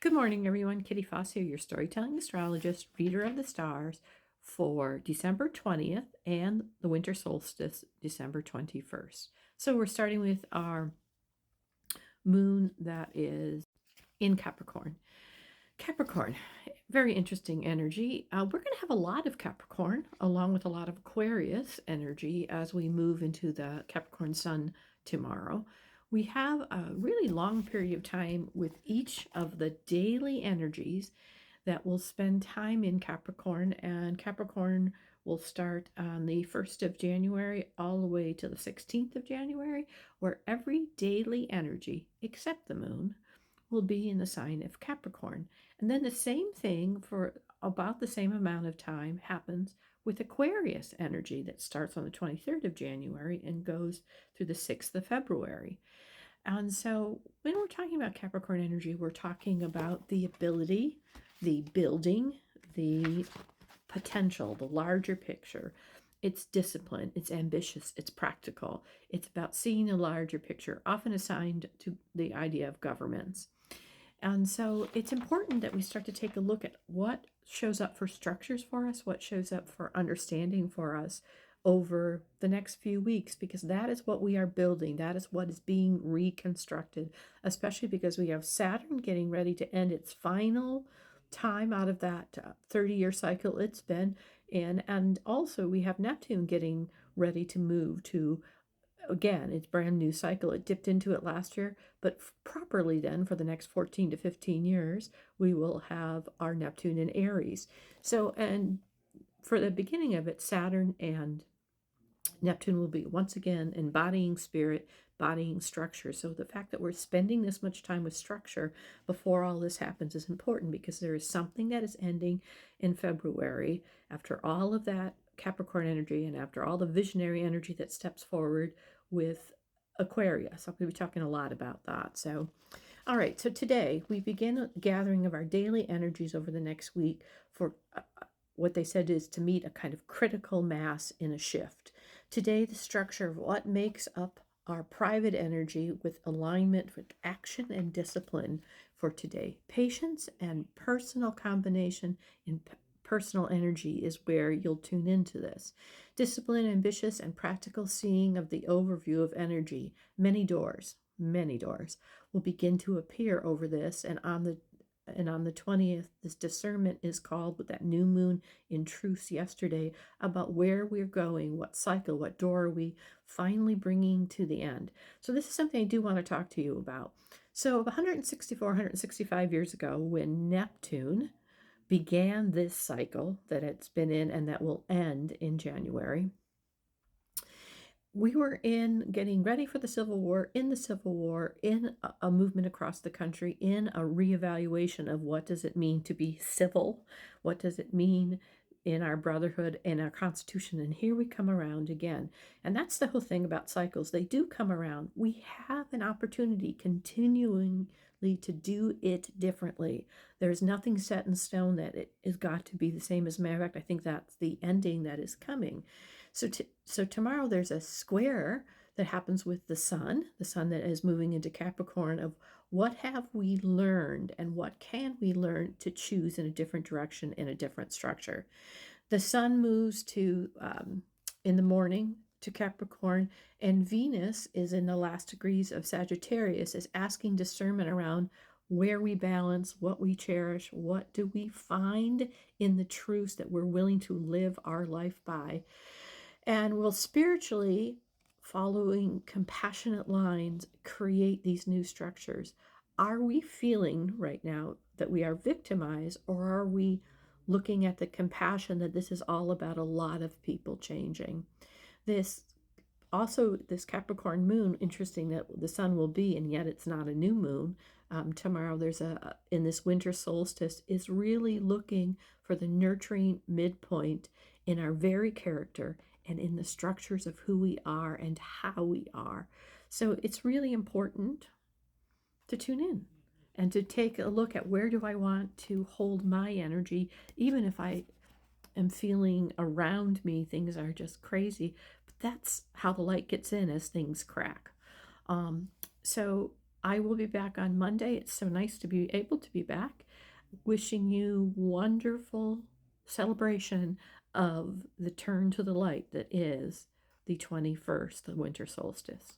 Good morning, everyone. Kitty Foss here, your storytelling astrologist, reader of the stars for December 20th and the winter solstice, December 21st. So we're starting with our moon that is in Capricorn. Capricorn, very interesting energy. We're going to have a lot of Capricorn along with a lot of Aquarius energy as we move into the Capricorn sun tomorrow. We have a really long period of time with each of the daily energies that will spend time in Capricorn, and Capricorn will start on the 1st of January all the way to the 16th of January, where every daily energy, except the moon, will be in the sign of Capricorn. And then the same thing for about the same amount of time happens with Aquarius energy that starts on the 23rd of January and goes through the 6th of February. And so when we're talking about Capricorn energy, we're talking about the ability, the building, the potential, the larger picture. It's discipline, it's ambitious, it's practical. It's about seeing a larger picture, often assigned to the idea of governments. And so it's important that we start to take a look at what shows up for structures for us, what shows up for understanding for us over the next few weeks, because that is what we are building. That is what is being reconstructed, especially because we have Saturn getting ready to end its final time out of that 30-year cycle it's been in. And also we have Neptune getting ready to move to, again, it's brand new cycle. It dipped into it last year, but properly then for the next 14 to 15 years, we will have our Neptune in Aries. So, and for the beginning of it, Saturn and Neptune will be once again embodying spirit, embodying structure. So the fact that we're spending this much time with structure before all this happens is important, because there is something that is ending in February after all of that Capricorn energy and after all the visionary energy that steps forward with Aquarius. I'm going to be talking a lot about that. So, all right, so today we begin a gathering of our daily energies over the next week for what they said is to meet a kind of critical mass in a shift. Today, the structure of what makes up our private energy with alignment with action and discipline for today. Patience and personal combination in personal energy is where you'll tune into this. Discipline, ambitious, and practical seeing of the overview of energy. Many doors will begin to appear over this, and on the 20th, this discernment is called with that new moon in truce yesterday about where we're going, what cycle, what door are we finally bringing to the end. So this is something I do want to talk to you about. So 164, 165 years ago, when Neptune began this cycle that it's been in and that will end in January, we were in getting ready for the Civil War, in a movement across the country, in a reevaluation of what does it mean to be civil, what does it mean in our brotherhood and our Constitution. And here we come around again. And that's the whole thing about cycles. They do come around. We have an opportunity continuingly to do it differently. There's nothing set in stone that it has got to be the same. As a matter of fact, I think that's the ending that is coming. So tomorrow there's a square that happens with the sun that is moving into Capricorn, of what have we learned and what can we learn to choose in a different direction, in a different structure. The sun moves to in the morning to Capricorn, and Venus is in the last degrees of Sagittarius, is asking discernment around where we balance, what we cherish, what do we find in the truths that we're willing to live our life by. And will spiritually, following compassionate lines, create these new structures. Are we feeling right now that we are victimized, or are we looking at the compassion that this is all about a lot of people changing? This Capricorn moon, interesting that the sun will be, and yet it's not a new moon. Tomorrow there's in this winter solstice, is really looking for the nurturing midpoint in our very character and in the structures of who we are and how we are. So it's really important to tune in and to take a look at where do I want to hold my energy, even if I am feeling around me things are just crazy. But that's how the light gets in as things crack. So I will be back on Monday. It's so nice to be able to be back. Wishing you wonderful celebration of the turn to the light that is the 21st, the winter solstice.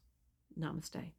Namaste.